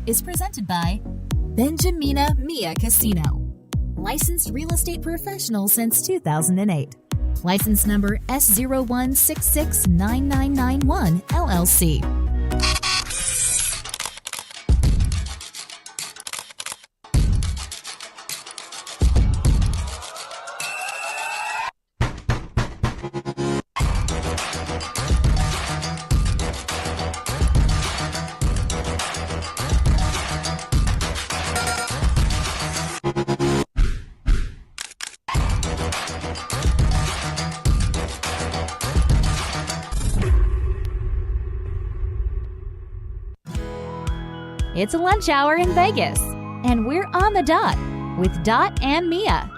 is presented by Benjamina Mia Casino, licensed real estate professional since 2008. License number S01669991 LLC. It's a lunch hour in Vegas, and we're on the dot with Dot and Mia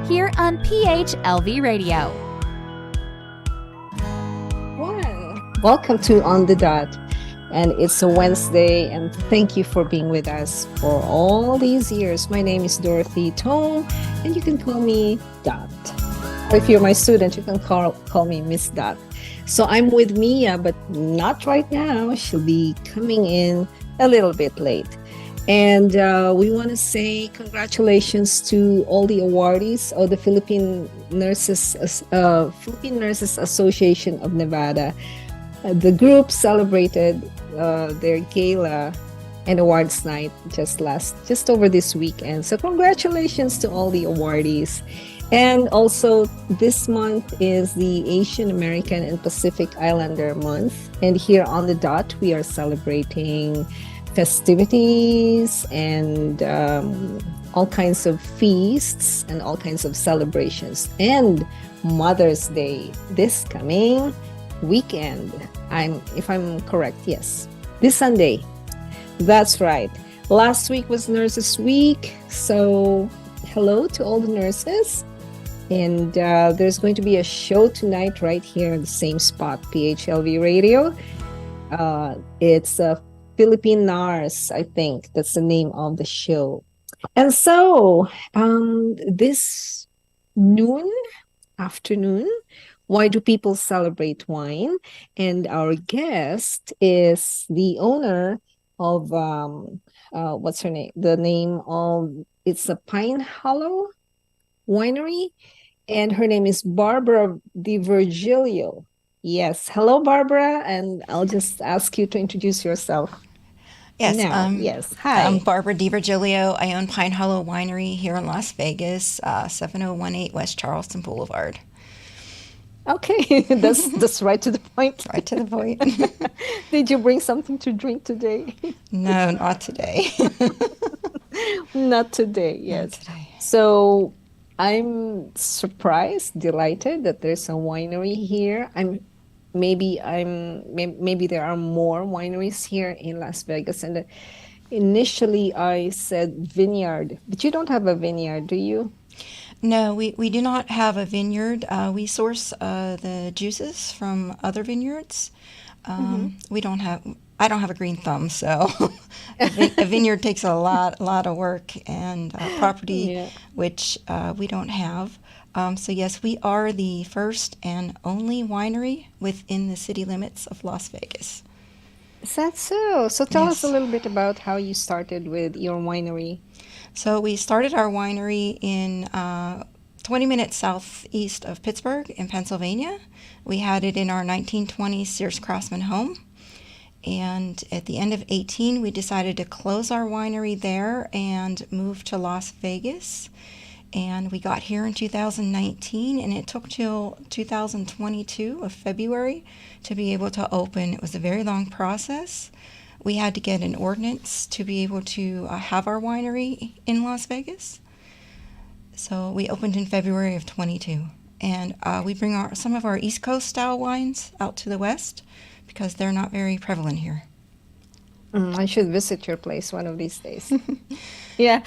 here on PHLV Radio. Wow. Welcome to On the Dot, and it's a Wednesday, and thank you for being with us for all these years. My name is Dorothy Tong, and you can call me Dot. Or if you're my student, you can call me Miss Dot. So I'm with Mia, but not right now. She'll be coming in a little bit late. And we want to say congratulations to all the awardees of the Philippine Nurses Association of Nevada. The group celebrated their gala and awards night just over this weekend. So congratulations to all the awardees. And also this month is the Asian American and Pacific Islander month. And here on the Dot, we are celebrating festivities and all kinds of feasts and all kinds of celebrations. And Mother's Day this coming weekend. If I'm correct, yes. This Sunday. That's right. Last week was Nurses Week. So hello to all the nurses. And there's going to be a show tonight right here in the same spot, PHLV Radio. It's a Philippine Nurse, I think. That's the name of the show. And so this afternoon, why do people celebrate wine? And our guest is the owner of, what's her name? The name of, it's a Pine Hollow Winery. And her name is Barbara Divirgilio. Yes. Hello, Barbara. And I'll just ask you to introduce yourself. Yes. Yes. Hi. I'm Barbara Divirgilio. I own Pine Hollow Winery here in Las Vegas, 7018 West Charleston Boulevard. Okay. That's right to the point. Right to the point. Did you bring something to drink today? No, not today. Not today. Yes. Not today. So I'm surprised, delighted that there's a winery here. Maybe there are more wineries here in Las Vegas. And initially I said vineyard, but you don't have a vineyard, do you? No, we do not have a vineyard. We source the juices from other vineyards. I don't have a green thumb, so a vineyard takes a lot of work and property, which we don't have. So yes, we are the first and only winery within the city limits of Las Vegas. Is that so? So tell us Yes. a little bit about how you started with your winery. So we started our winery in 20 minutes southeast of Pittsburgh in Pennsylvania. We had it in our 1920s Sears Craftsman home. And at the end of 18, we decided to close our winery there and move to Las Vegas. And we got here in 2019, and it took till 2022 of February to be able to open. It was a very long process. We had to get an ordinance to be able to have our winery in Las Vegas. So we opened in February of 22. And we bring some of our East Coast style wines out to the West because they're not very prevalent here. I should visit your place one of these days. Yeah.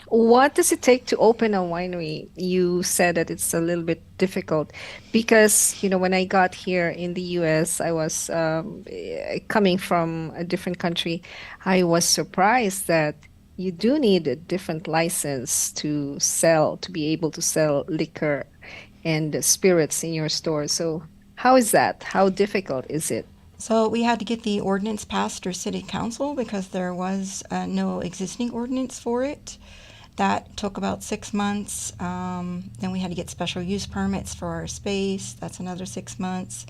What does it take to open a winery? You said that it's a little bit difficult because, when I got here in the US, I was coming from a different country. I was surprised that you do need a different license to be able to sell liquor and spirits in your store. So how is that? How difficult is it? So we had to get the ordinance passed through City Council because there was no existing ordinance for it. That took about 6 months. Then we had to get special use permits for our space. That's another 6 months.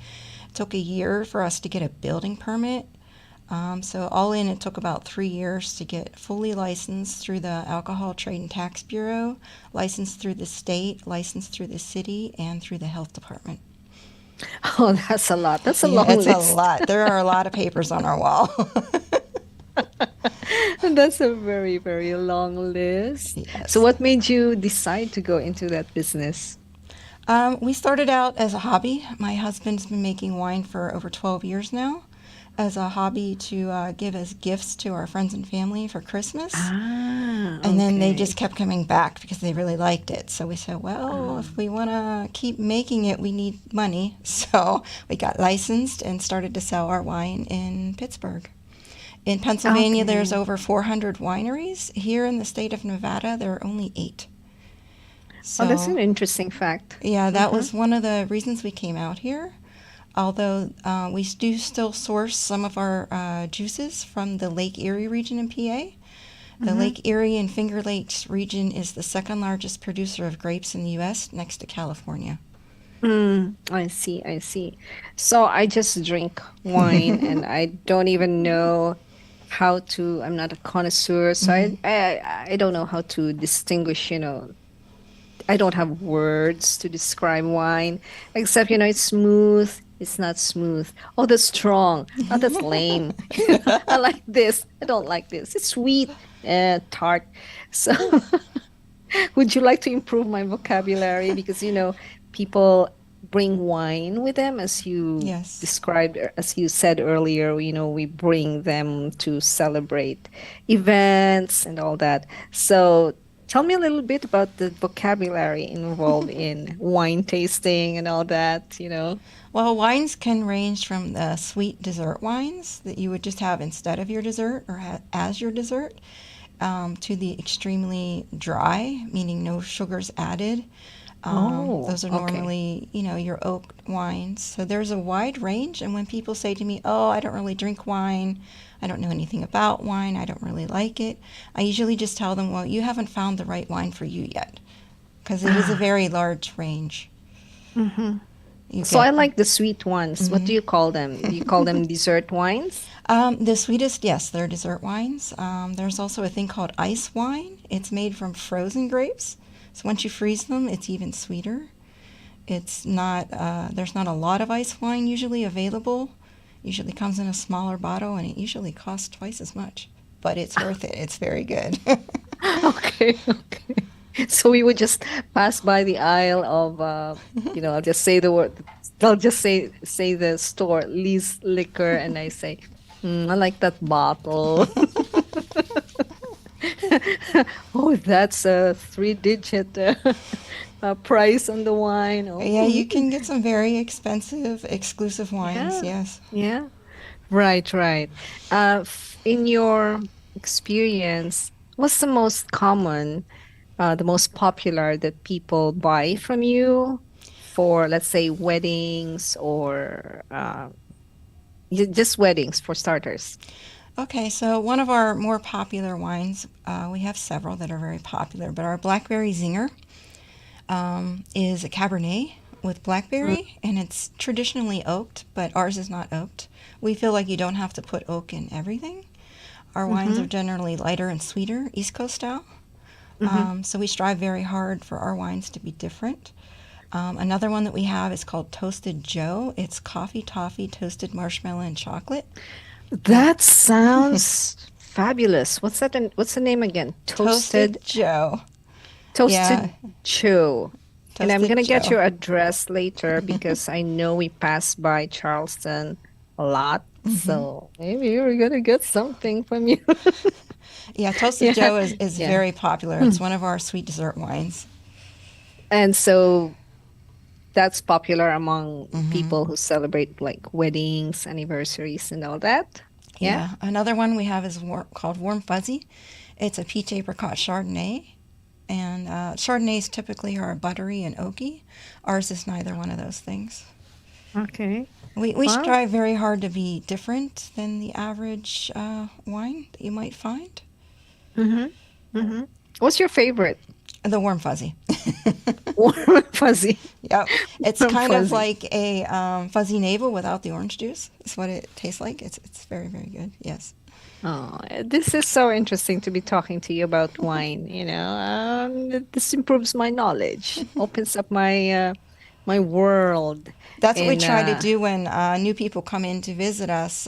It took a year for us to get a building permit. So all in, it took about 3 years to get fully licensed through the Alcohol Trade and Tax Bureau, licensed through the state, licensed through the city, and through the health department. Oh, that's a lot. That's a Yeah, long it's a list. lot. There are a lot of papers on our wall. That's a very, very long list. So, Yes. what made you decide to go into that business? We started out as a hobby. My husband's been making wine for over 12 years now, as a hobby to give as gifts to our friends and family for Christmas. Ah, And then they okay. just kept coming back because they really liked it. So we said, well, Ah, if we want to keep making it, we need money. So we got licensed and started to sell our wine in Pittsburgh. In Pennsylvania, there's okay. over 400 wineries. Here in the state of Nevada, there are only 8. Oh, that's So, an interesting fact. yeah, that Mm-hmm. was one of the reasons we came out here. Although we do still source some of our juices from the Lake Erie region in PA. The Mm-hmm. Lake Erie and Finger Lakes region is the second largest producer of grapes in the U.S., next to California. I see, I see. So I just drink wine and I don't even know how to, I'm not a connoisseur, so Mhm. I don't know how to distinguish, I don't have words to describe wine, except, it's smooth, it's not smooth. Oh, that's strong. Oh, that's lame. I like this. I don't like this. It's sweet, tart. So, would you like to improve my vocabulary? Because, people bring wine with them, as you Yes. described, as you said earlier, we bring them to celebrate events and all that. So, tell me a little bit about the vocabulary involved in wine tasting and all that. Well, wines can range from the sweet dessert wines that you would just have instead of your dessert or as your dessert, to the extremely dry, meaning no sugars added. Oh, Those are okay. normally, your oak wines. So there's a wide range. And when people say to me, oh, I don't really drink wine, I don't know anything about wine, I don't really like it, I usually just tell them, well, you haven't found the right wine for you yet, because it is a Ah, very large range. hmm. You So I get. like the sweet ones. What do Mhm. you call them? Do you call them dessert wines? The sweetest, yes, they're dessert wines. There's also a thing called ice wine. It's made from frozen grapes. So once you freeze them, it's even sweeter. It's not, there's not a lot of ice wine usually available. Usually comes in a smaller bottle and it usually costs twice as much. But it's worth it. It's very good. Okay, okay. So we would just pass by the aisle of I'll just say the word I'll just say the store, Lee's Liquor, and I say, I like that bottle. Oh, that's a three-digit price on the wine. Yeah, Oh, you can get some very expensive, exclusive wines, yeah, yes. yeah. Right, right. In your experience, what's the most common, the most popular that people buy from you for, let's say, weddings or just weddings for starters? Okay, so one of our more popular wines, we have several that are very popular, but our Blackberry Zinger is a Cabernet with Mm, blackberry, and it's traditionally oaked, but ours is not oaked. We feel like you don't have to put oak in everything. Our wines are mm-hmm, generally lighter and sweeter, East Coast style. mm-hmm. So we strive very hard for our wines to be different. Another one that we have is called Toasted Joe. It's coffee, toffee, toasted marshmallow, and chocolate. And That sounds fabulous. What's the name again? Toasted Joe. Yeah, Toasted Joe. And I'm Toasted gonna get Joe. your address later because I know we pass by Charleston a lot. Hmm. So maybe we're gonna get something from you. Yeah, Toasted Yeah, Joe is yeah. very popular. It's one of our sweet dessert wines. And so that's popular among Hmm. people who celebrate like weddings, anniversaries, and all that. Yeah. Yeah, another one we have is called Warm Fuzzy. It's a peach apricot Chardonnay. And Chardonnays typically are buttery and oaky. Ours is neither one of those things. Okay. We Wow. strive very hard to be different than the average wine that you might find. Mm-hmm. Mm-hmm. What's your favorite? The warm fuzzy. Warm and fuzzy. Yep. It's Warm kind of fuzzy. like a fuzzy navel without the orange juice. That's what it tastes like. It's very, very good. Yes. Oh, this is so interesting to be talking to you about wine. This improves my knowledge, opens up my world, That's what we and try to do when new people come in to visit us.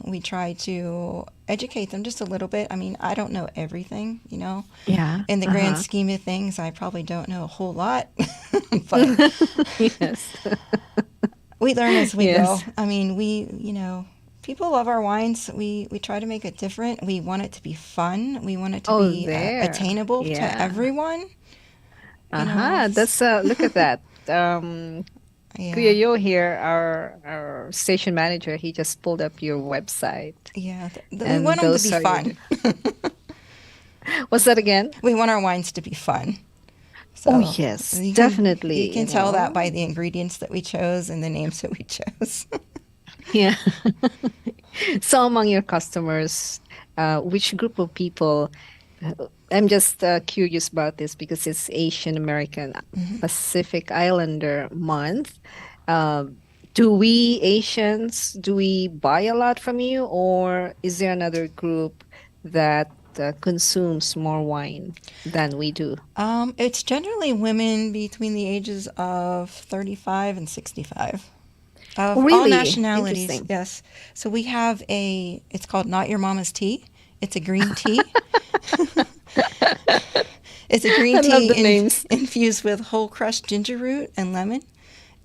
We try to educate them just a little bit. I mean, I don't know everything, yeah, In the grand uh-huh. scheme of things, I probably don't know a whole lot, but Yes, we learn as we go. yes. I mean, people love our wines. We try to make it different. We want it to be fun. We want it to Oh, be there. attainable to Yeah. everyone. Uh-huh. S- That's look at that. Kuya yeah, Yo here, our station manager, he just pulled up your website, yeah. We and want them to those be are your. fun. What's that again? We want our wines to be fun. Oh, So yes, you definitely, can tell that by the ingredients that we chose and the names that we chose. Yeah. So among your customers, which group of people, I'm just curious about this because it's Asian American Pacific Islander month. Um, do we Asians, do we buy a lot from you, or is there another group that consumes more wine than we do? It's generally women between the ages of 35 and 65. Oh, Of all really? nationalities, Interesting. yes. So we have it's called Not Your Mama's Tea. It's a green tea. It's a green I love tea the names. infused with whole crushed ginger root and lemon.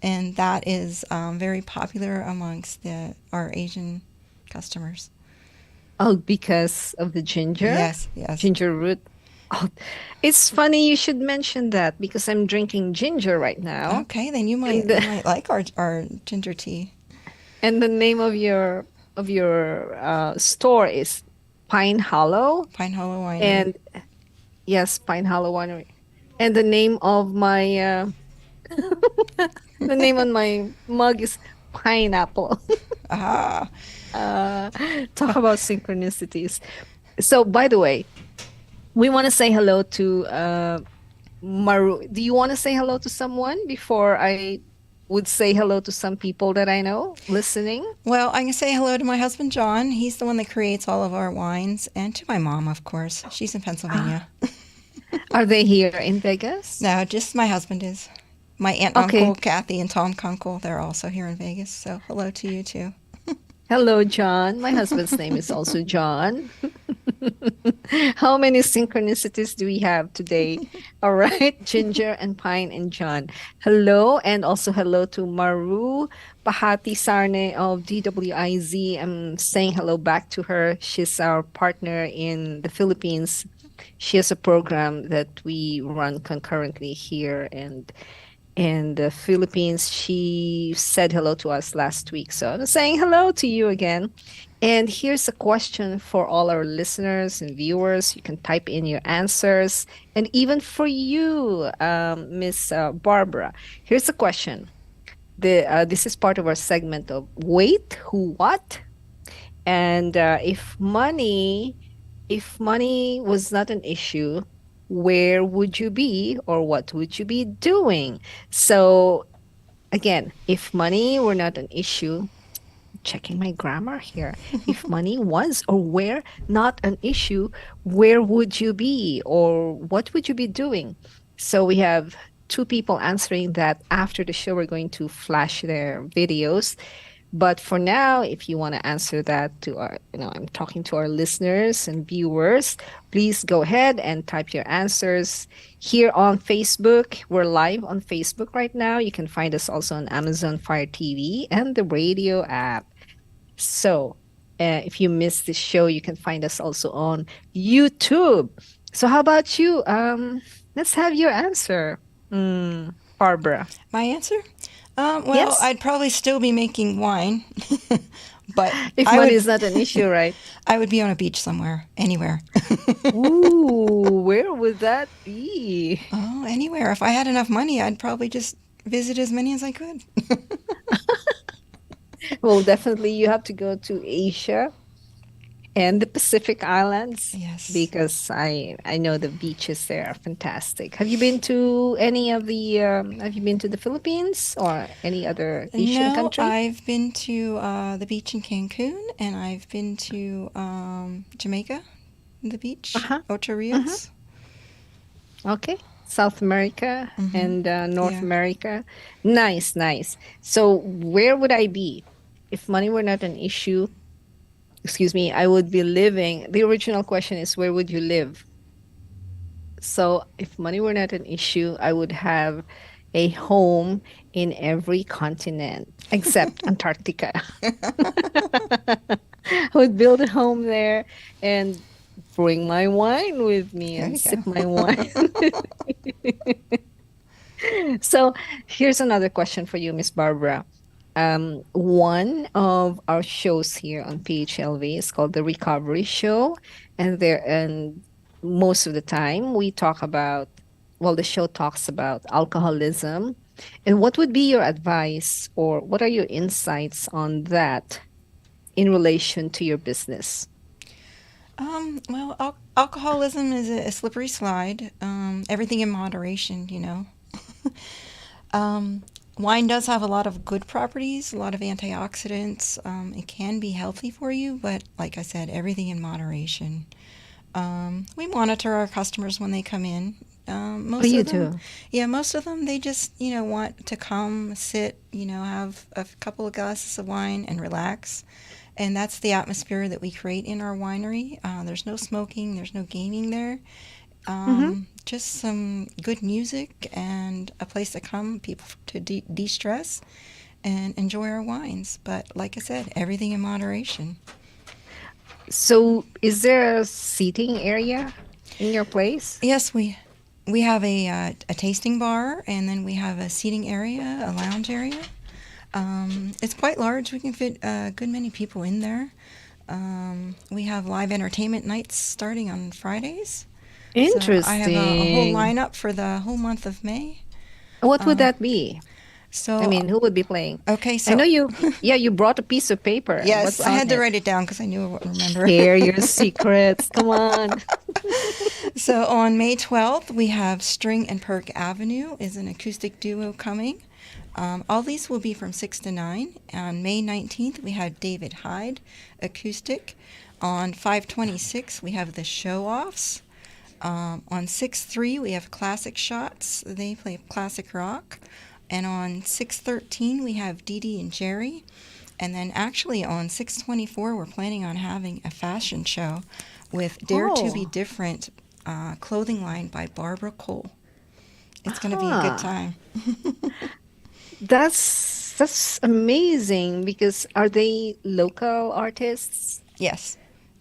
And that is very popular amongst our Asian customers. Oh, because of the ginger? Yes, yes. Ginger root. Oh, it's funny you should mention that because I'm drinking ginger right now. Okay, then you And might the, you might like our ginger tea. and the name of your store is Pine Hollow. Pine Hollow Winery. And yes, Pine Hollow Winery. And the name of my the name on my mug is pineapple. Ah, Uh, talk about synchronicities. So, by the way, we want to say hello to Maru. Do you want to say hello to someone before I would say hello to some people that I know listening? well, I can say hello to my husband John. He's the one that creates all of our wines, and to my mom, of course. She's in Ah, Pennsylvania. are they here in Vegas? No, just my husband is. My aunt, uncle, Okay. Kathy, and Tom Kunkel, they're also here in Vegas. So hello to you too. Hello, John. My husband's name is also John. How many synchronicities do we have today? All right, Ginger and Pine and John. Hello, and also hello to Maru Pahati Sarne of DWIZ. I'm saying hello back to her. She's our partner in the Philippines. She has a program that we run concurrently here and in the Philippines. She said hello to us last week. So I'm saying hello to you again. And here's a question for all our listeners and viewers. You can type in your answers. And even for you, Miss Barbara, here's a question. This is part of our segment of Wait, Who, What? And if money was not an issue, where would you be or what would you be doing? So again, if money were not an issue, checking my grammar here. If money was or were not an issue, where would you be or what would you be doing? So we have two people answering that. After the show, we're going to flash their videos. But for now, if you want to answer that to I'm talking to our listeners and viewers, please go ahead and type your answers here on Facebook. We're live on Facebook right now. You can find us also on Amazon Fire TV and the radio app. So if you missed this show, you can find us also on YouTube. So how about you? Let's have your answer, Barbara. My answer? Well, Yes. I'd probably still be making wine, but If I money would is not an issue, right? I would be on a beach somewhere, anywhere. Ooh, where would that be? Oh, anywhere. If I had enough money, I'd probably just visit as many as I could. Well, definitely you have to go to Asia and the Pacific Islands Yes. because I know the beaches there are fantastic. Have you been to any of the have you been to the Philippines or any other Asian No, country? I've been to the beach in Cancun, and I've been to Jamaica, the beach, Uh-huh. Ocho Hmm. Rios. Okay. South America Mm-hmm. and North Yeah. America. Nice, nice. So where would I be if money were not an issue? Excuse me, I would be living. The original question is where would you live? So, if money were not an issue, I would have a home in every continent except Antarctica. I would build a home there and bring my wine with me There and you sip go. my wine. So, here's another question for you, Miss Barbara. One of our shows here on PHLV is called the Recovery Show, and most of the time we talk about, well, the show talks about alcoholism. And what would be your advice or what are your insights on that in relation to your business? Well, alcoholism is a slippery slide. Everything in moderation, you know. Wine does have a lot of good properties, a lot of antioxidants. It can be healthy for you, but like I said, everything in moderation. We monitor our customers when they come in. Oh, Most you of them, do. yeah, most of them, they just, want to come, sit, have a couple of glasses of wine and relax. And that's the atmosphere that we create in our winery. There's no smoking, there's no gaming there. Hmm. Just some good music and a place to come, people to de-stress and enjoy our wines. But like I said, everything in moderation. So, is there a seating area in your place? Yes, we have a tasting bar, and then we have a seating area, a lounge area. It's quite large. We can fit a good many people in there. We have live entertainment nights starting on Fridays. So I have a whole Interesting. lineup for the whole month of May. What would Uh, that be? I so mean, who would be playing? okay, I know so you, yeah, you brought a piece of paper. yes, What's I on had to it? write it down because I knew I wouldn't remember. Share your secrets. Come on. So on May 12th, we have String and Perk Avenue is an acoustic duo coming. All these will be from 6 to 9. On May 19th, we have David Hyde, acoustic. On 5/26, we have the Show Offs. On 6/3, we have Classic Shots. They play classic rock. And on 6/13, we have Dee Dee and Jerry. And then actually on 6/24, we're planning on having a fashion show with Dare to Be Oh, Different clothing line by Barbara Cole. It's going to be a good aha. time. That's amazing because are they local artists, Yes,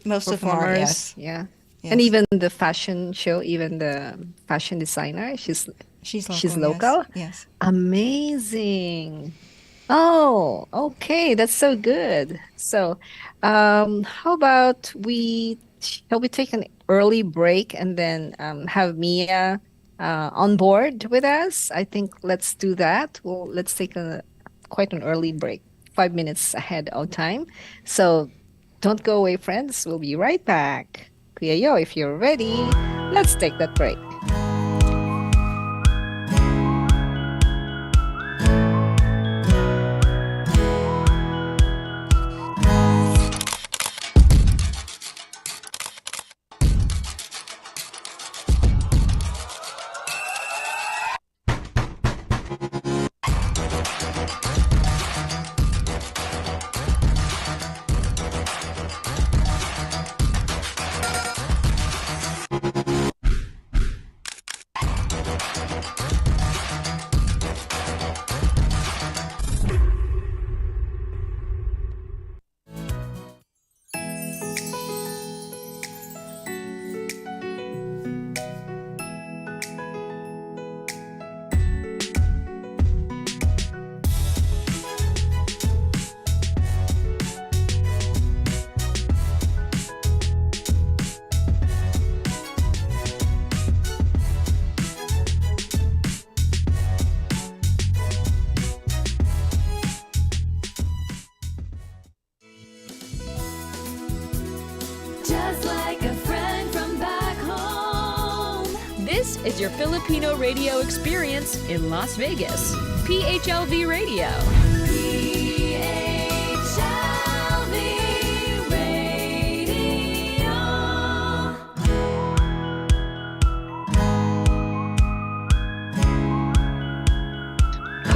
most of them are, performers? yes. Yeah. And Yes. even the fashion show, even the fashion designer, She's she's local, yes. local. Yes. Amazing. Oh, okay. That's so good. So, how about shall we take an early break and then have Mia on board with us? I think let's do that. Well, let's take a quite an early break, 5 minutes ahead of time. So don't go away, friends. We'll be right back. Kuya Yo, if you're ready, let's take that break. your Filipino radio experience in Las Vegas. PHLV Radio. PHLV Radio.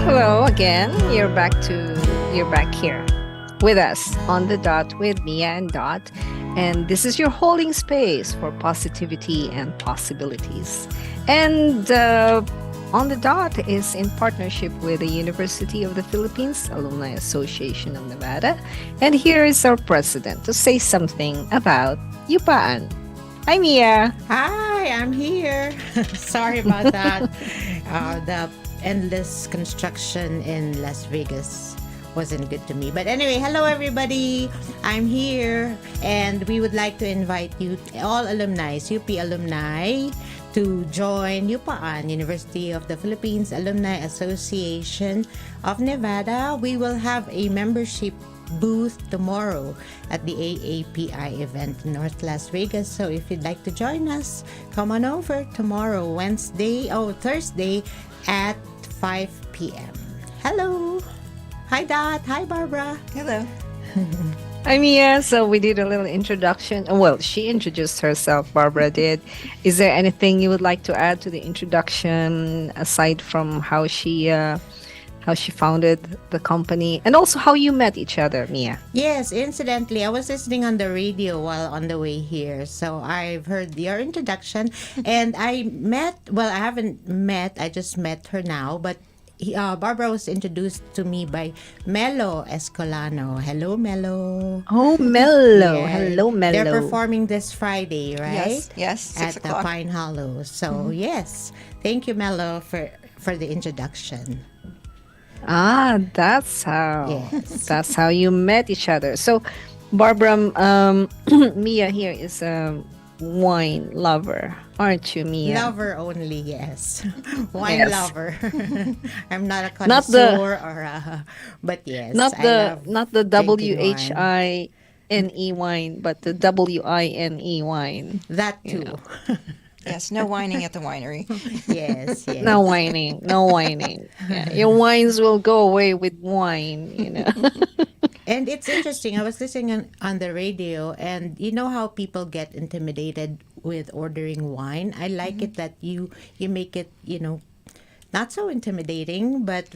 Hello again. You're back here with us on the dot with Mia and Dot. And this is your holding space for positivity and possibilities. And on the dot is in partnership with the University of the Philippines Alumni Association of Nevada. And here is our president to say something about Yupaan. Hi, Mia. Hi, I'm here. Sorry about that. The endless construction in Las Vegas wasn't good to me. But anyway, hello everybody. I'm here and we would like to invite you, all alumni, UP alumni, to join UPAAN, University of the Philippines Alumni Association of Nevada. We will have a membership booth tomorrow at the AAPI event in North Las Vegas. So if you'd like to join us, come on over tomorrow, Thursday at 5 p.m. Hello. Hi, Dot. Hi, Barbara. Hello. Hi, Mia. So we did a little introduction. Well, she introduced herself, Barbara did. Is there anything you would like to add to the introduction aside from how she founded the company and also how you met each other, Mia? Yes, incidentally, I was listening on the radio while on the way here. So I've heard your introduction and I just met her now, but Barbara was introduced to me by Melo Escolano. Hello, Melo. Oh, Melo. Yeah. Hello, Melo. They're performing this Friday, right? Yes, 6 At the o'clock. Pine Hollow. So, yes. Thank you, Melo, for the introduction. That's how you met each other. So, Barbara, Mia here is a wine lover, aren't you, Mia? Lover only, yes. Wine Yes. lover. I'm not a Not the- connoisseur but yes. Not I the love WHINE drinking wine, but the WINE wine. That You too. know. Yes, no whining at the winery. Yes, yes. No whining, no whining. Yeah, your wines will go away with wine, you know. And it's interesting. I was listening on the radio, and you know how people get intimidated with ordering wine. I like it that you make it, not so intimidating, but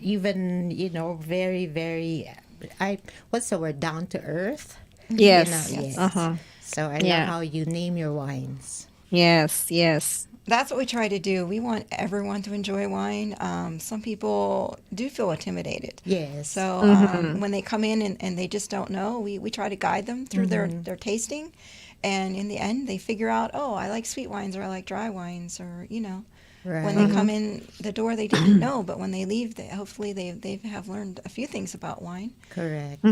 even very, very. What's the word? Down to earth. Yes. Yes. Uh-huh. So I Yeah. love how you name your wines. Yes, yes. That's what we try to do. We want everyone to enjoy wine. Some people do feel intimidated. Yes. So when they come in and they just don't know, we try to guide them through their tasting. And in the end, they figure out, oh, I like sweet wines or I like dry wines or, when they come in the door, they didn't know. But when they leave, hopefully they have learned a few things about wine. Correct.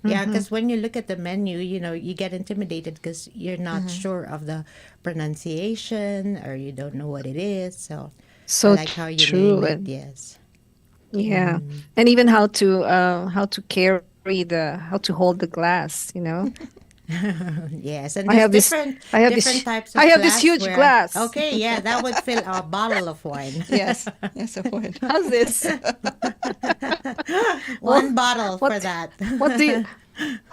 Yeah, because when you look at the menu, you get intimidated because you're not sure of the pronunciation or you don't know what it is. So I like how you true. name it. And, Yes. yeah. And even how to hold the glass, Yes, and I have there's this- different I have this- different types of I have this huge glassware. glass. Okay, yeah, that would fill a bottle of wine. Yes, yes, it would. How's this? One bottle for what- that.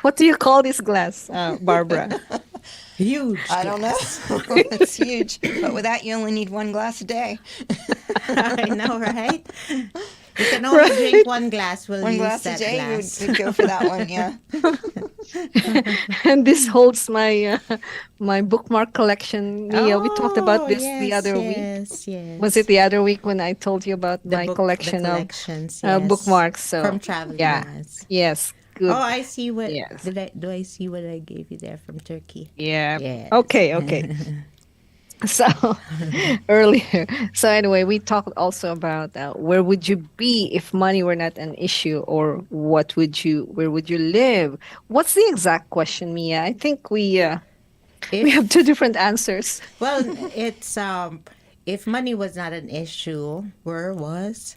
What do you call this glass, Barbara? Huge. I don't know. It's huge. But with that, you only need one glass a day. I know, right? You can only drink one glass. We'll One use glass a that day, glass. would go for that one, yeah. And this holds my my bookmark collection. Mia, we talked about this the yes, other week. Yes, yes. Was it the other week when I told you about The my book- collection the of collections, yes. bookmarks? So From traveling. yeah, Yes. yes, good. Oh, I see what. Yes. Do I see what I gave you there from Turkey? Yeah. Yes. Okay. So earlier. So anyway, we talked also about where would you be if money were not an issue, or where would you live? What's the exact question, Mia? I think we have two different answers. Well, it's if money was not an issue, was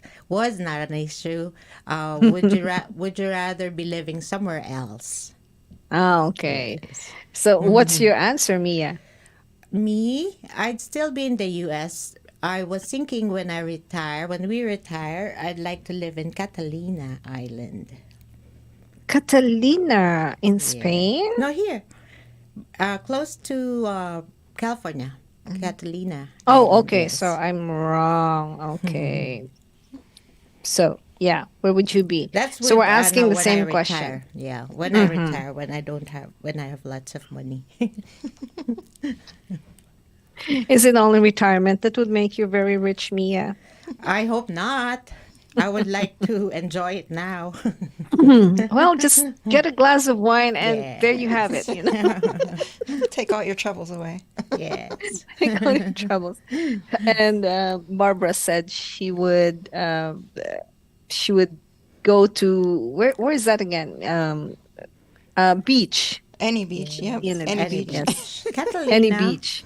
not an issue, would you rather be living somewhere else? Ah, okay. So what's your answer, Mia? me, I'd still be in the US. I was thinking when we retire, I'd like to live in Catalina Island. Catalina in Yeah. Spain? No, here. Close to California. Catalina Oh, Island, okay. So yes. I'm wrong. Okay. So, yeah, where would you be? That's So we're with asking no, the when I same question. retire. Yeah, when I retire, when I have lots of money. Is it only retirement that would make you very rich, Mia? I hope not. I would like to enjoy it now. Well, just get a glass of wine and Yeah. there you have it, Take all your troubles away. Yes. Take all your troubles. And Barbara said she would go to where is that again? Beach. Any beach, yep. In a Any Any beach. Yes. Catalina. Any beach.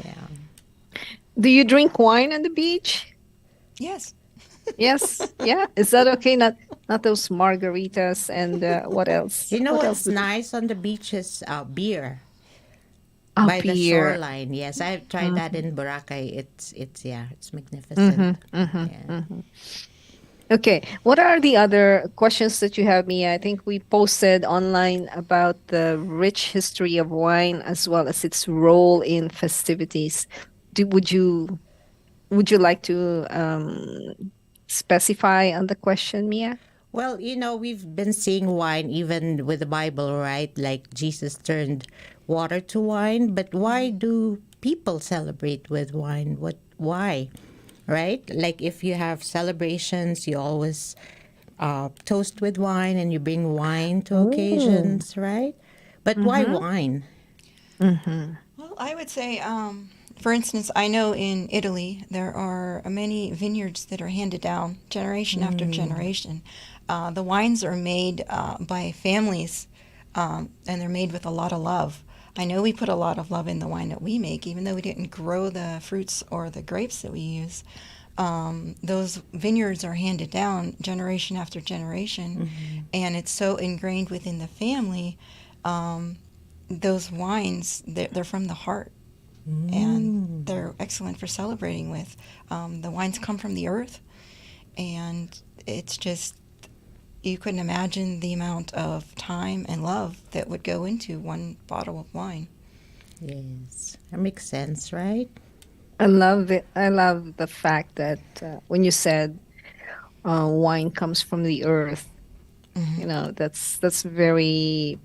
Yeah. Do you drink wine on the beach? Yes. Yes. Yeah. Is that okay? Not those margaritas and what else? You know What what's else? nice on the beach is beer Oh, by the beer. shoreline. Yes, I've tried that in Boracay. It's magnificent. Yeah. Okay. What are the other questions that you have, Mia? I think we posted online about the rich history of wine as well as its role in festivities. Would you like to specify on the question, Mia? Well, we've been seeing wine even with the Bible, right? Like Jesus turned water to wine. But why do people celebrate with wine? Why? Right? Like if you have celebrations, you always toast with wine and you bring wine to occasions, right? But why wine? Well, I would say, for instance, I know in Italy there are many vineyards that are handed down generation after generation. The wines are made by families, and they're made with a lot of love. I know we put a lot of love in the wine that we make, even though we didn't grow the fruits or the grapes that we use. Those vineyards are handed down generation after generation, and it's so ingrained within the family. Those wines, they're from the heart, and they're excellent for celebrating with. The wines come from the earth, and it's just, you couldn't imagine the amount of time and love that would go into one bottle of wine. Yes, that makes sense, right? I love it. I love the fact that when you said wine comes from the earth, that's very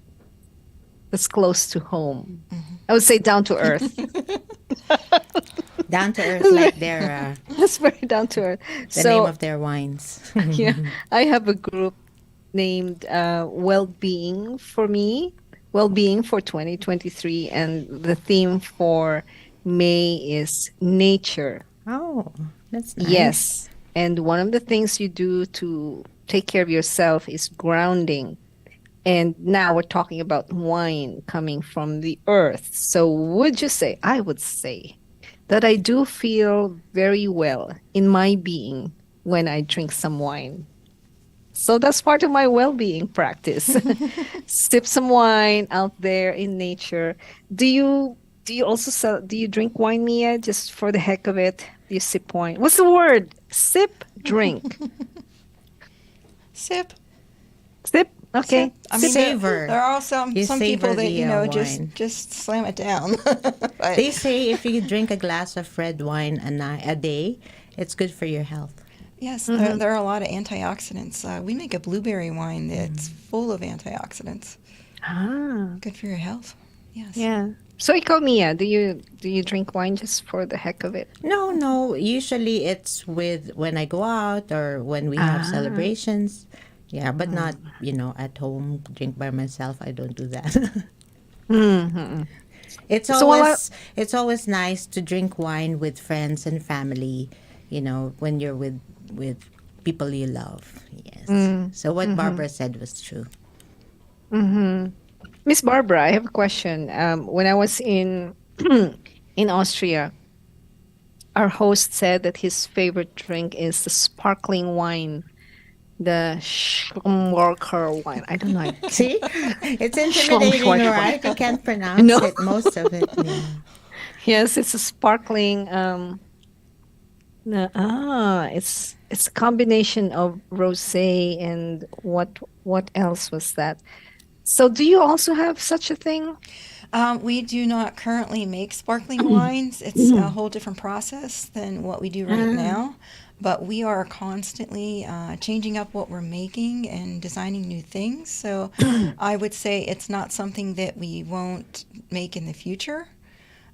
that's close to home. I would say down to earth. Down to earth, like their That's very down to earth. the name of their wines. Yeah, I have a group named Well-Being for Me, Well-Being for 2023, and the theme for May is nature. Oh, that's nice. Yes. And one of the things you do to take care of yourself is grounding. And now we're talking about wine coming from the earth. So I would say that I do feel very well in my being when I drink some wine. So that's part of my well-being practice. Sip some wine out there in nature. Do you drink wine, Mia, just for the heck of it? Do you sip wine? What's the word? Sip, drink. Sip. Sip. Okay. Sip. I mean, Savor. there are some You people savor that the wine. just slam it down. But They say if you drink a glass of red wine a day, it's good for your health. yes, there are a lot of antioxidants. We make a blueberry wine that's full of antioxidants. Ah. Good for your health. Yes. Yeah. So ikaw, Mia, do you drink wine just for the heck of it? No. Usually it's with when I go out or when we have celebrations. Yeah, but not, at home, drink by myself. I don't do that. It's it's always nice to drink wine with friends and family, when you're with people you love. Yes. So what Barbara said was true. Miss Barbara, I have a question. When I was in in Austria, our host said that his favorite drink is the sparkling wine, the Schumwarker wine. I don't know. See? It's intimidating, Schwarzenegger. right? You can't pronounce No. it, most of it. Yeah. Yes, it's a sparkling. It's a combination of rosé and what else was that? So, do you also have such a thing? We do not currently make sparkling wines. It's a whole different process than what we do right now. But we are constantly changing up what we're making and designing new things. So I would say it's not something that we won't make in the future.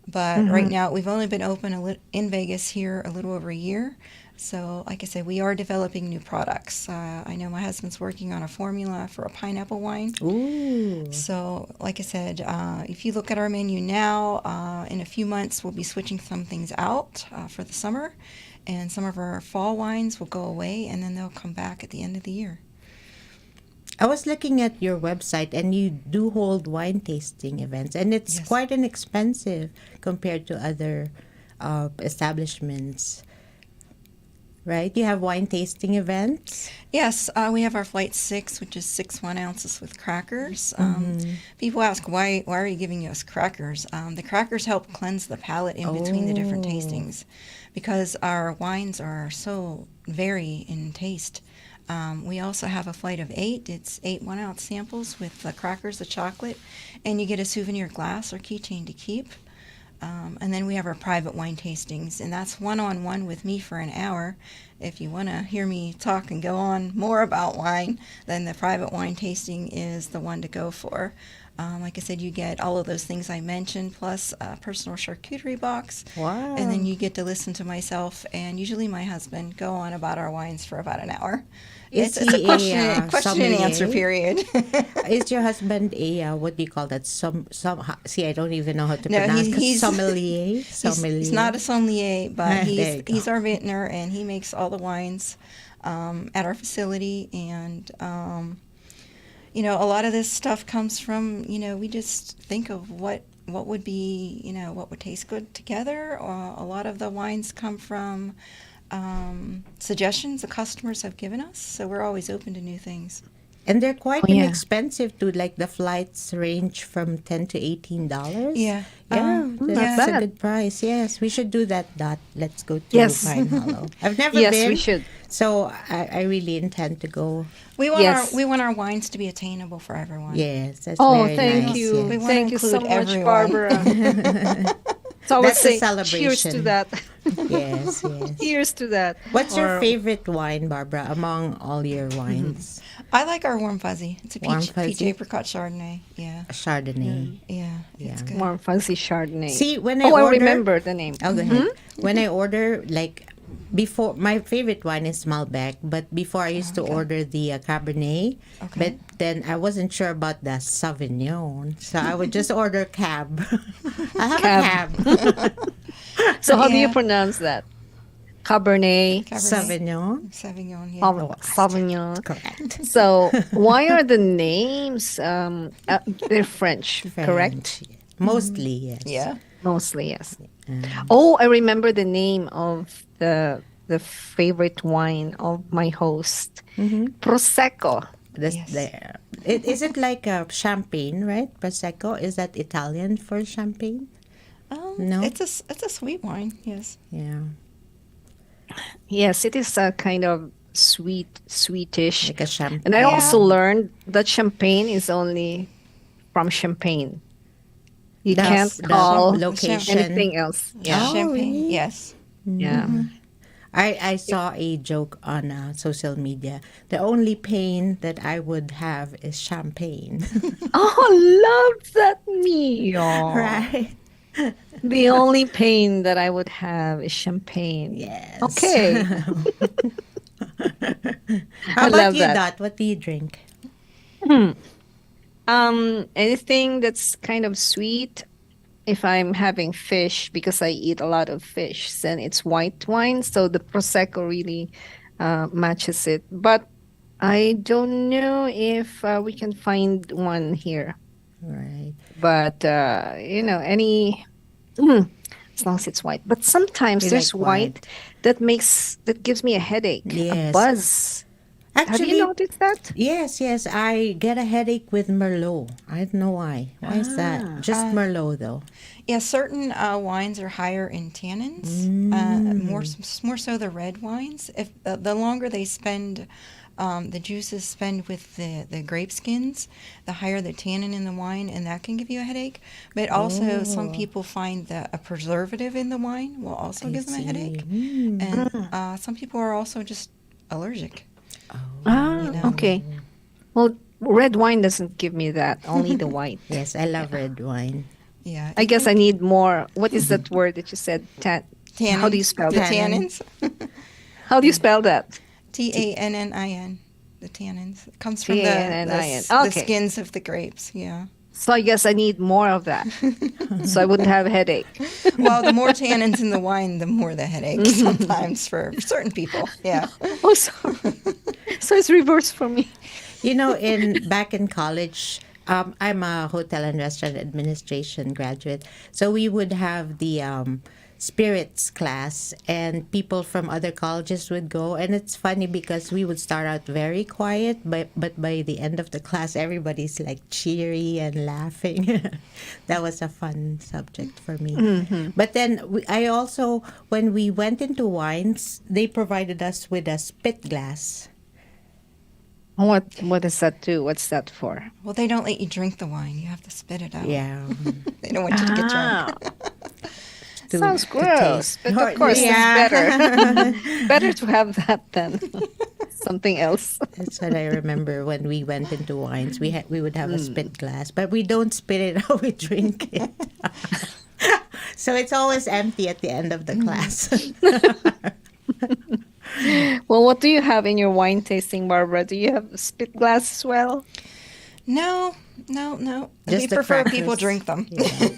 But right now, we've only been open in Vegas here a little over a year. So, like I said, we are developing new products. I know my husband's working on a formula for a pineapple wine. Ooh. So, like I said, if you look at our menu now, in a few months, we'll be switching some things out for the summer. And some of our fall wines will go away, and then they'll come back at the end of the year. I was looking at your website, and you do hold wine tasting events, and it's Yes. quite inexpensive compared to other establishments, right? You have wine tasting events. Yes, we have our Flight 6, which is 6 1 ounces with crackers. People ask, why are you giving us crackers? The crackers help cleanse the palate in between the different tastings because our wines are so vary in taste. We also have a flight of 8. It's 8 1 ounce samples with the crackers, the chocolate, and you get a souvenir glass or keychain to keep. And then we have our private wine tastings, and that's one-on-one with me for an hour. If you want to hear me talk and go on more about wine, then the private wine tasting is the one to go for. Like I said, you get all of those things I mentioned, plus a personal charcuterie box. Wow. And then you get to listen to myself and usually my husband go on about our wines for about an hour. Is It's a he question and answer sommelier? period. Is your husband a what do you call that? See, I don't even know how to No, pronounce he's- sommelier. He's not a sommelier, but There you go. he's our vintner, and he makes all the wines at our facility. And a lot of this stuff comes from we just think of what would be what would taste good together. A lot of the wines come from suggestions the customers have given us, so we're always open to new things. And they're quite Oh, yeah. inexpensive too. Like the flights range from $10 to $18. Yeah. Yeah, not that's a bad. good price. Yes, we should do that. Dot. Let's go to Yes. Pine Hollow. I've never Yes, been. we should. So I really intend to go. We want Yes. we want our wines to be attainable for everyone. Yes, that's Oh, very thank nice. you. yes. We wanna Thank you so include much, everyone. Barbara. So I would That's a say cheers celebration. to that. Yes, yes. Cheers to that. What's your Or- favorite wine, Barbara, among all your wines? I like our warm fuzzy. It's a Warm peach fuzzy? apricot Chardonnay. Yeah, Chardonnay. yeah, it's Yeah. good. Warm fuzzy Chardonnay. See, when I I order, remember the name. Oh, go ahead. When I order, like, before, my favorite wine is Malbec, but before I used to order the Cabernet, Okay. but then I wasn't sure about the Sauvignon, so I would just order Cab. I have Cab. a Cab. So how do you Yeah. pronounce that? Cabernet, Sauvignon. Sauvignon. Yeah. Sauvignon. Correct. So why are the names? They're French, correct? French. Mostly, yes. Yeah. Mostly, yes. Oh, I remember the name of the favorite wine of my host, Prosecco. This, Yes. there. Is it like a champagne, right? Prosecco. Is that Italian for champagne? No? It's a sweet wine. Yes. Yeah. Yes, it is a kind of sweetish. Like a champagne. And I also learned that champagne is only from Champagne. You can't The call location. anything else. Yeah. Oh, Champagne. really? Yes. Yeah. I saw a joke on social media. The only pain that I would have is champagne. Oh, love that meal. Right? The only pain that I would have is champagne. Yes. Okay. How I about love you, that. Dot? What do you drink? Anything that's kind of sweet. If I'm having fish, because I eat a lot of fish, then it's white wine. So the prosecco really matches it. But I don't know if we can find one here. Right. But any as long as it's white. But sometimes You there's like white that gives me a headache, a Yes. buzz. Have you Actually, noticed that? yes, yes. I get a headache with Merlot. I don't know why. Why is that? Just Merlot, though. Yeah, certain wines are higher in tannins, more so the red wines. If the longer they spend, the juices spend with the grape skins, the higher the tannin in the wine, and that can give you a headache. But also, some people find that a preservative in the wine will also give them a headache, and some people are also just allergic. Okay. Well, red wine doesn't give me that, only the white. Yes, I love red wine. Yeah, I guess I need more. What is that word that you said? tannins. How do you spell the that? tannins? How do you spell that? TANNIN. The tannins. It comes from the TANNIN. the Okay. skins of the grapes. Yeah. So I guess I need more of that, so I wouldn't have a headache. Well, the more tannins in the wine, the more the headache. Sometimes for certain people. Yeah. Oh, so it's reversed for me. You know, back in college, I'm a hotel and restaurant administration graduate, so we would have the spirits class, and people from other colleges would go, and it's funny because we would start out very quiet, but by the end of the class, everybody's like cheery and laughing. That was a fun subject for me. But then I also, when we went into wines, they provided us with a spit glass. What does that do? What's that for? Well, they don't let you drink the wine. You have to spit it out. Yeah. They don't want you to get drunk. Sounds gross, but of course Yeah. it's better. Better to have that than something else. That's what I remember when we went into wines. We would have a spit glass, but we don't spit it out. We drink it. So it's always empty at the end of the class. Well, what do you have in your wine tasting, Barbara? Do you have a spit glass as well? No. Just We the prefer crackers. people drink them. Yeah.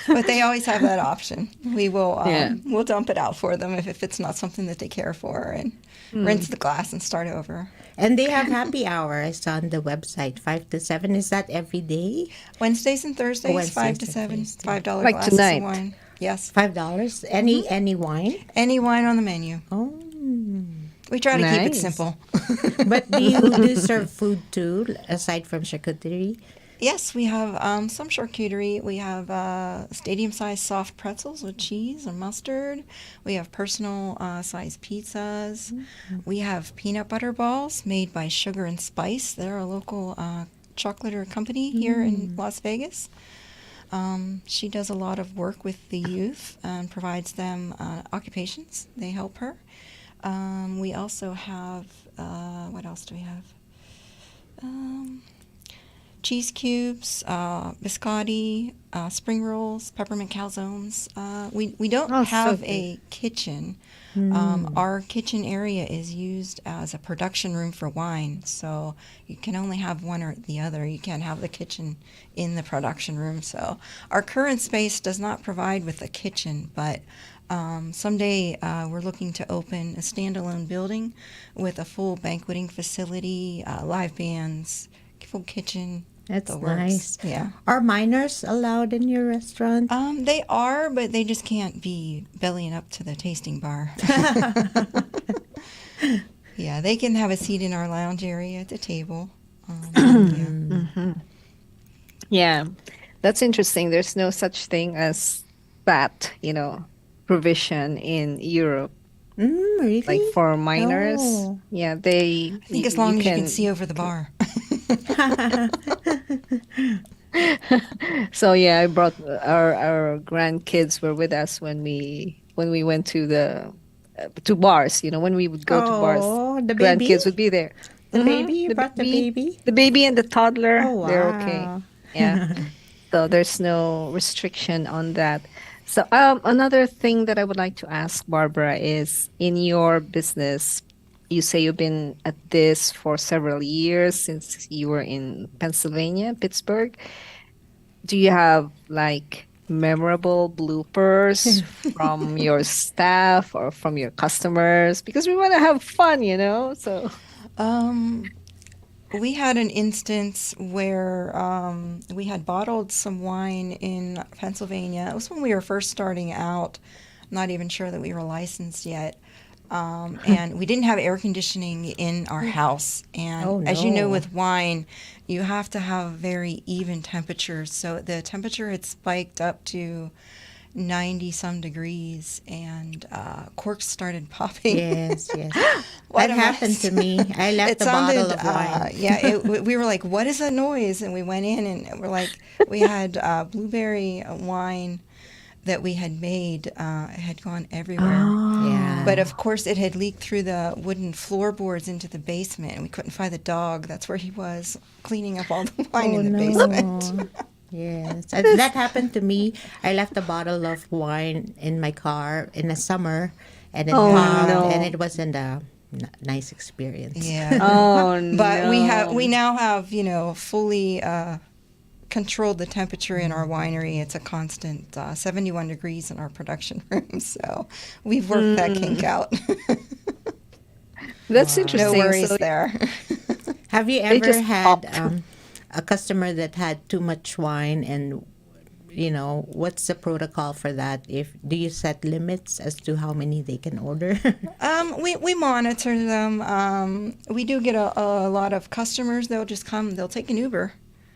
But they always have that option. We will Yeah. we'll dump it out for them if it's not something that they care for, and rinse the glass and start over. And they have happy hour. I saw on the website, 5 to 7. Is that every day? Wednesdays and Thursdays, Wednesdays 5 to and 7, Thursdays. $5 Like glasses tonight. of wine. Yes, $5. Any wine? any wine on the menu. Oh. We try to keep it Nice. simple. But do you serve food too, aside from charcuterie? Yes, we have some charcuterie. We have stadium-sized soft pretzels with cheese or mustard. We have personal-sized pizzas. We have peanut butter balls made by Sugar and Spice. They're a local chocolate company here in Las Vegas. She does a lot of work with the youth and provides them occupations. They help her. We also have, what else do we have? Cheese cubes, biscotti, spring rolls, peppermint calzones. We don't Oh, so have good. a kitchen. Our kitchen area is used as a production room for wine, so you can only have one or the other. You can't have the kitchen in the production room. So our current space does not provide with a kitchen, but someday we're looking to open a standalone building with a full banqueting facility, live bands, full kitchen. That's the works. nice. Yeah. Are minors allowed in your restaurant? They are, but they just can't be bellying up to the tasting bar. Yeah, they can have a seat in our lounge area at the table. Yeah. Yeah, that's interesting. There's no such thing as that, provision in Europe, Really? like for minors. Oh. Yeah, I think as long as you can see over the bar. So yeah, I brought our grandkids were with us when we went to the to bars. When we would go to bars, Oh, the baby? grandkids would be there. The baby? You The brought the baby? The baby and the toddler, Oh, they're okay. wow. Yeah. So there's no restriction on that. So another thing that I would like to ask Barbara is, in your business, you say you've been at this for several years since you were in Pennsylvania, Pittsburgh. Do you have like memorable bloopers from your staff or from your customers? Because we want to have fun, So We had an instance where we had bottled some wine in Pennsylvania. It was when we were first starting out. I'm not even sure that we were licensed yet. and we didn't have air conditioning in our house. And Oh, as you know, no. with wine, you have to have very even temperatures. So the temperature had spiked up to 90 some degrees, and corks started popping. Yes, yes. What That a happened mess. to me. I left It a bottle sounded, of wine. we were like, what is that noise? And we went in and we're like, we had blueberry wine that we had made. It had gone everywhere. Yeah. But of course, it had leaked through the wooden floorboards into the basement, and we couldn't find the dog. That's where he was, cleaning up all the wine in the basement. Yes, and that happened to me. I left a bottle of wine in my car in the summer, and it popped, no. and it wasn't a nice experience. Yeah. Oh no! But we now have fully controlled the temperature in our winery. It's a constant 71 degrees in our production room, so we've worked that kink out. That's No interesting. worries So there. Have you They ever just had popped. a customer that had too much wine, and what's the protocol for that? Do you set limits as to how many they can order? We monitor them. We do get a lot of customers. They'll just come. They'll take an Uber.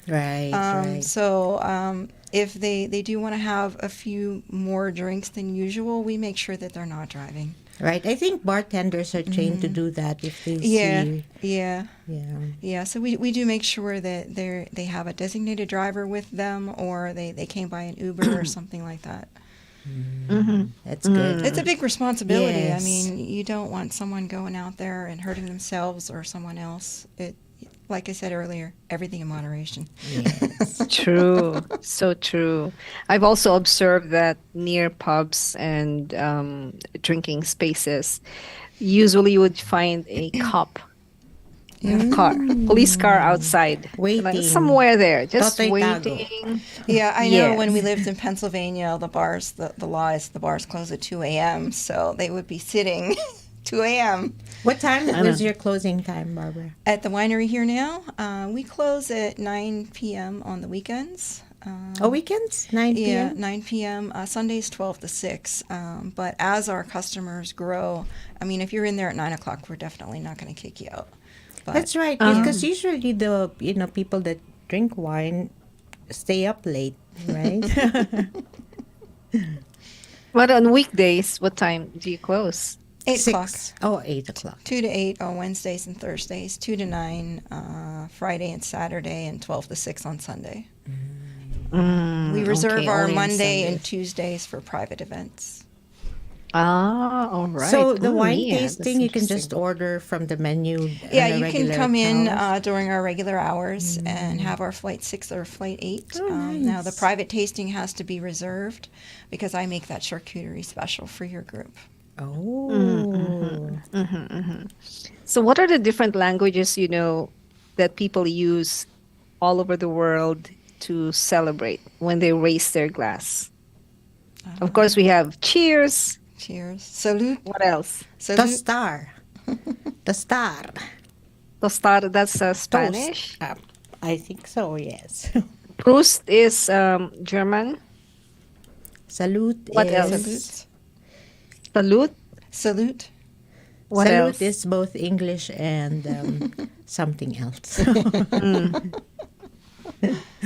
Right, right. So if they do want to have a few more drinks than usual, we make sure that they're not driving. Right. I think bartenders are trained to do that if they Yeah, see. yeah, Yeah. yeah. So we do make sure that they have a designated driver with them, or they came by an Uber or something like that. That's good. It's a big responsibility. Yes. I mean, you don't want someone going out there and hurting themselves or someone else. Like I said earlier, everything in moderation. Yes. true, so true. I've also observed that near pubs and drinking spaces, usually you would find a cop. Car, police car outside, Waiting. like somewhere there, just Totoy tago. waiting. Yeah, I know. When we Yes. lived in Pennsylvania, the law is the bars close at 2 a.m., so they would be sitting 2 a.m. What time was your closing time, Barbara? At the winery here now, we close at 9 p.m. on the weekends. Weekends? 9 Yeah, p.m.? 9 p.m. Sundays 12 to 6. But as our customers grow, I mean, if you're in there at 9 o'clock, we're definitely not going to kick you out. But, That's right. Because usually the people that drink wine stay up late, right? But on weekdays, what time do you close? 8 o'clock. 8 o'clock. 2 to 8 on Wednesdays and Thursdays, 2 to 9 Friday and Saturday, and 12 to 6 on Sunday. We reserve okay, our only on Monday and Sundays. Tuesdays for private events. Ah, all right. So the wine yeah, tasting, that's you can interesting. just order from the menu. Yeah, on a you can regular come in hours? during our regular hours and have our flight 6 or flight 8. Now, the nice. private tasting has to be reserved because I make that charcuterie special for your group. Oh. So, what are the different languages that people use all over the world to celebrate when they raise their glass? Of course, we have cheers. Cheers. Salute. What else? The Salute. star. The star. Tostada, that's Spanish. Toast. I think so, yes. Proust is German. Salute What is... else? Salute. Salute. What Salute else? is both English and something else.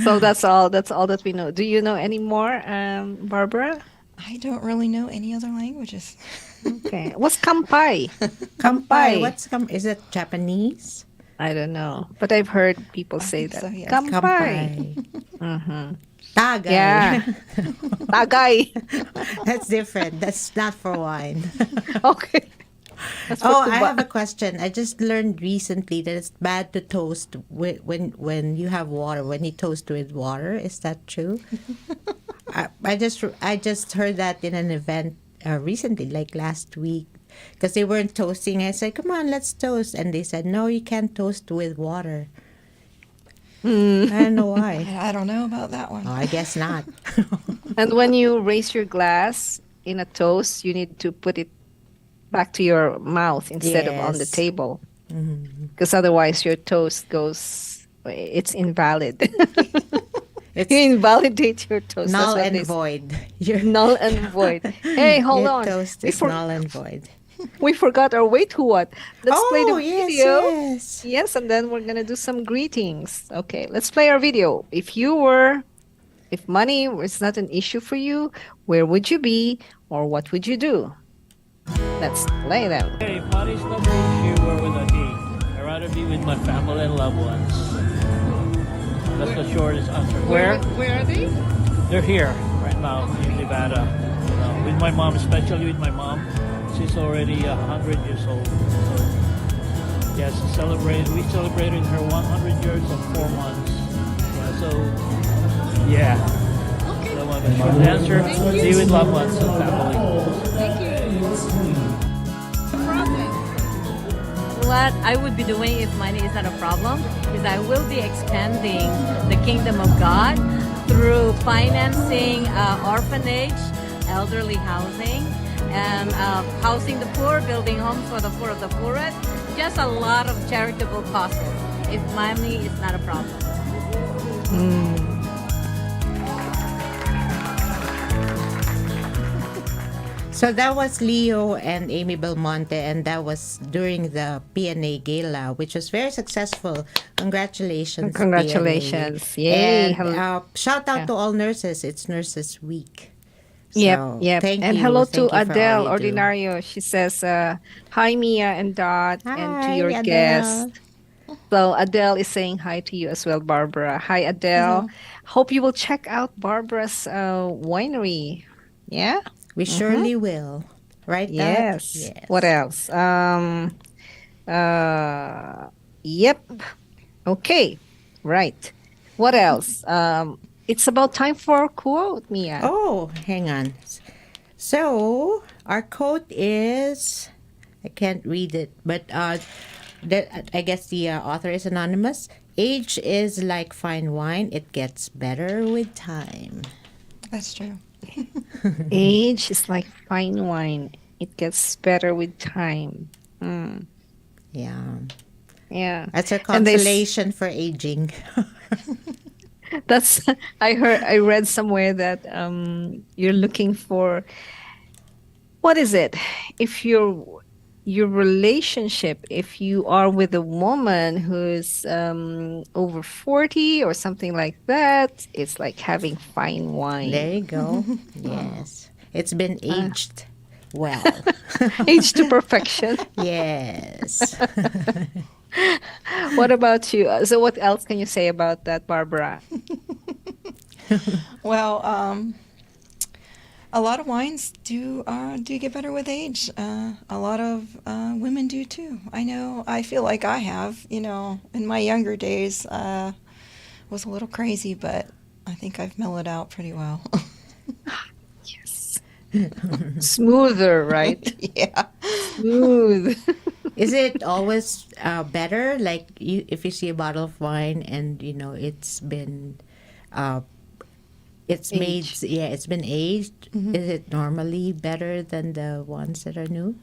So that's all. That's all that we know. Do you know any more, Barbara? I don't really know any other languages. Okay. What's kampai? Kampai. Is it Japanese? I don't know, but I've heard people say think that. so, yes. Kampai. Tagay. Yeah. Tagay. That's different. That's not for wine. Okay. That's for I tuba. have a question. I just learned recently that it's bad to toast when you have water. When you toast with water, is that true? I just heard that in an event recently, like last week, because they weren't toasting. I said, "Come on, let's toast," and they said, "No, you can't toast with water." I don't know why. I don't know about that one. Oh, I guess not. And when you raise your glass in a toast, you need to put it back to your mouth instead of on the Yes. table, because otherwise your toast it's invalid. It's You invalidate your toast. null That's what and they say. void. Your Null and void. Hey, hold your on. toast is Before, null and void. We forgot our wait who what. Let's play the Oh, yes, video. yes. Yes, and then we're gonna do some greetings. Okay, let's play our video. If money was not an issue for you, where would you be or what would you do? Let's play them. Hey, if money's not the issue, where would I be? I'd rather be with my family and loved ones. That's the shortest answer. Where are they? They're here right now in Nevada. You know, with my mom, especially with my mom. She's already 100 years old. So, yes, we celebrated her 100 years and 4 months. Yeah, so, yeah. Okay. So, the short answer, be with loved ones and family. Thank you. What I would be doing if money is not a problem is I will be expanding the kingdom of God through financing orphanage, elderly housing, and housing the poor, building homes for the poor of the poorest. Just a lot of charitable causes if money is not a problem. So that was Leo and Amy Belmonte, and that was during the PNA Gala, which was very successful. Congratulations. Congratulations. PNA. Yay. And shout out to all nurses. It's Nurses Week. Yep. Thank And you. hello Thank to you for all Adele you do. Ordinario. She says, hi, Mia and Dot, and to Hi, your Adele. guest. So Adele is saying hi to you as well, Barbara. Hi, Adele. Hope you will check out Barbara's winery. Yeah? We surely will. Right, Dot? Yes. What else? Yep. Okay. Right. What else? It's about time for a quote, Mia. Oh, hang on. So, our quote is, I can't read it, but I guess the author is anonymous. Age is like fine wine. It gets better with time. That's true. Age is like fine wine. It gets better with time. Yeah. Yeah. That's a And they s- consolation for aging. That's I read somewhere that you're looking for, what is it? If your relationship, if you are with a woman who's over 40 or something like that, it's like having fine wine. There you go. Yes. It's been aged well. Age to perfection. Yes. What about you? So what else can you say about that, Barbara? Well, a lot of wines do get better with age. A lot of women do too. I know. I feel like I have. You know, in my younger days, was a little crazy, but I think I've mellowed out pretty well. Yes. Smoother, right? Yeah. Smooth. Is it always better? Like if you see a bottle of wine and it's been, it's Aged. made, it's been aged. Is it normally better than the ones that are new?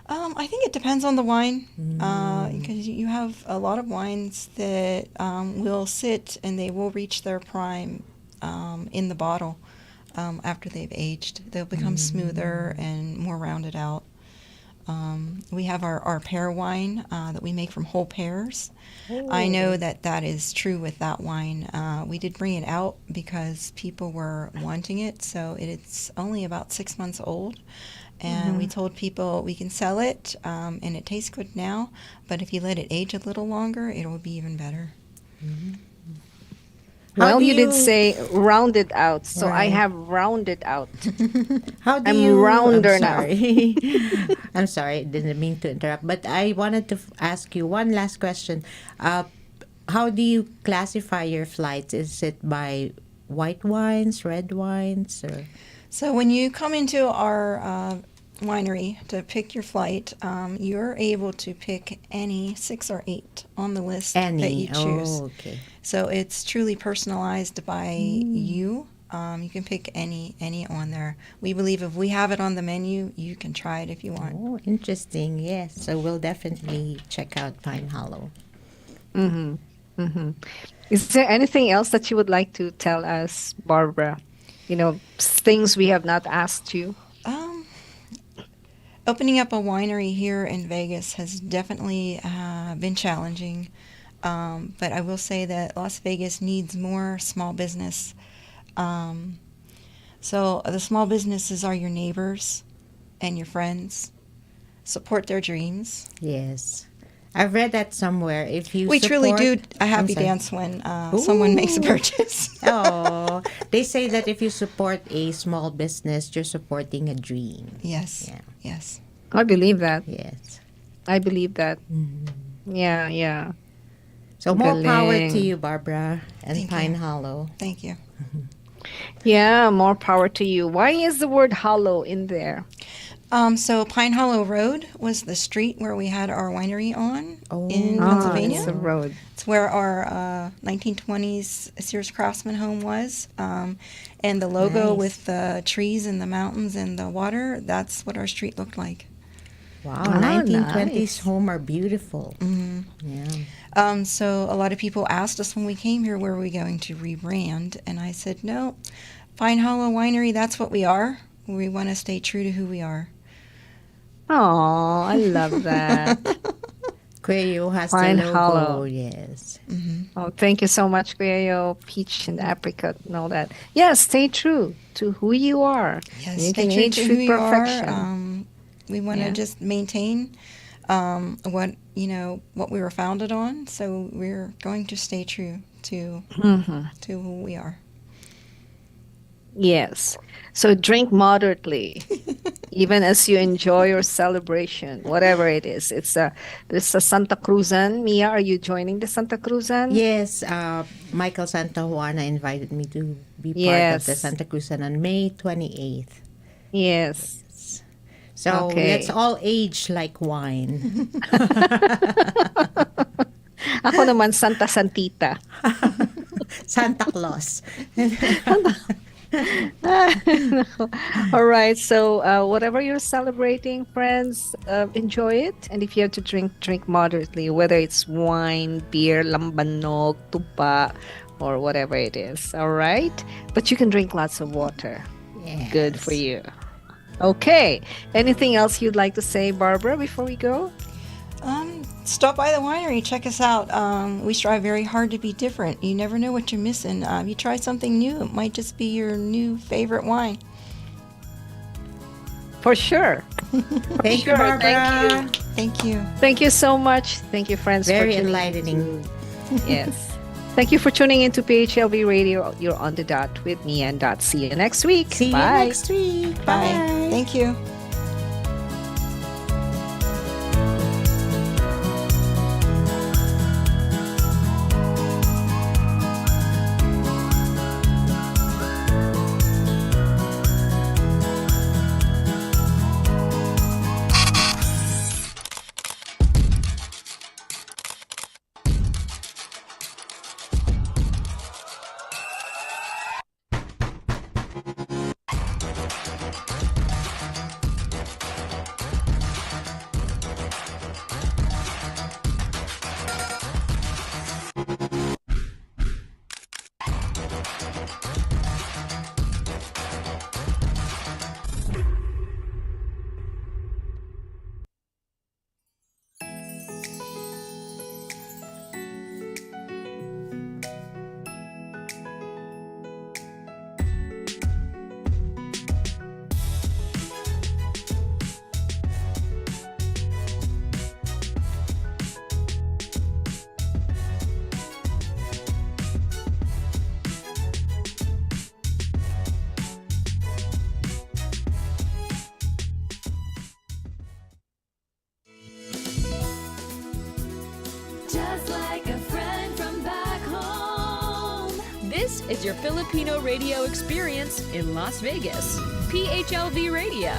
I think it depends on the wine, because you have a lot of wines that will sit and they will reach their prime in the bottle after they've aged. They'll become smoother and more rounded out. We have our pear wine that we make from whole pears. I know that is true with that wine. We did bring it out because people were wanting it, so it's only about 6 months old. And we told people we can sell it, and it tastes good now, but if you let it age a little longer, it will be even better. Well, you did say rounded out, so I Right. have rounded out. How do I'm you? rounder I'm now. sorry. I'm sorry. Didn't mean to interrupt, but I wanted to ask you one last question. How do you classify your flights? Is it by white wines, red wines, or? So when you come into our winery to pick your flight, you're able to pick any 6 or 8 on the list that you choose. Oh, okay. So it's truly personalized by you. You can pick any on there. We believe if we have it on the menu, you can try it if you want. Oh, interesting. Yes. So we'll definitely check out Pine Hollow. Is there anything else that you would like to tell us, Barbara? Things we have not asked you. Opening up a winery here in Vegas has definitely been challenging. But I will say that Las Vegas needs more small business. So the small businesses are your neighbors and your friends. Support their dreams. Yes. I've read that somewhere. If you We truly do a I'm happy sorry. dance when someone makes a purchase. Oh, they say that if you support a small business, you're supporting a dream. Yes. Yeah. Yes. I believe that. Yes. I believe that. Yeah, yeah. So more power to Galing. you, Barbara, and Thank Pine you. Hollow. Thank you. Yeah, more power to you. Why is the word hollow in there? So Pine Hollow Road was the street where we had our winery on in Ah, Pennsylvania. it's a road. It's where our 1920s Sears Craftsman home was. And the logo Nice. with the trees and the mountains and the water, that's what our street looked like. Wow, Ah, 1920s nice. home are beautiful. Yeah. So a lot of people asked us when we came here, where were we going to rebrand? And I said, no, Pine Hollow Winery, that's what we are. We want to stay true to who we are. Oh, I love that. Cuello has Pine the logo. Hollow. Yes. Oh, thank you so much, Cuello, peach and apricot and all that. Yes, stay true to who you are. Yes, You stay can true age to with who you perfection. are. We want to Yeah. just maintain what we were founded on. So we're going to stay true to who we are. Yes. So drink moderately, even as you enjoy your celebration, whatever it is. This a Santa Cruzan. Mia, are you joining the Santa Cruzan? Yes, Michael Santa Juana invited me to be part of the Yes. Santa Cruzan on May 28th. Yes. So Okay. let's all age like wine. Ako naman, Santa Santita. Santa Claus. All right. So whatever you're celebrating, friends, enjoy it. And if you have to drink moderately, whether it's wine, beer, lambanog, tupa, or whatever it is. All right. But you can drink lots of water. Good for you. Okay. Anything else you'd like to say, Barbara, before we go? Stop by the winery. Check us out. We strive very hard to be different. You never know what you're missing. You try something new. It might just be your new favorite wine. For sure. Thank you, Sure, Barbara. thank you. Thank you. Thank you so much. Thank you, friends. Very for tuning enlightening. Yes. Thank you for tuning into PHLV Radio. You're on the dot with me and Dot. See you next week. See Bye. you next week. Bye. Bye. Thank you. Just like a friend from back home. This is your Filipino radio experience in Las Vegas. PHLV Radio.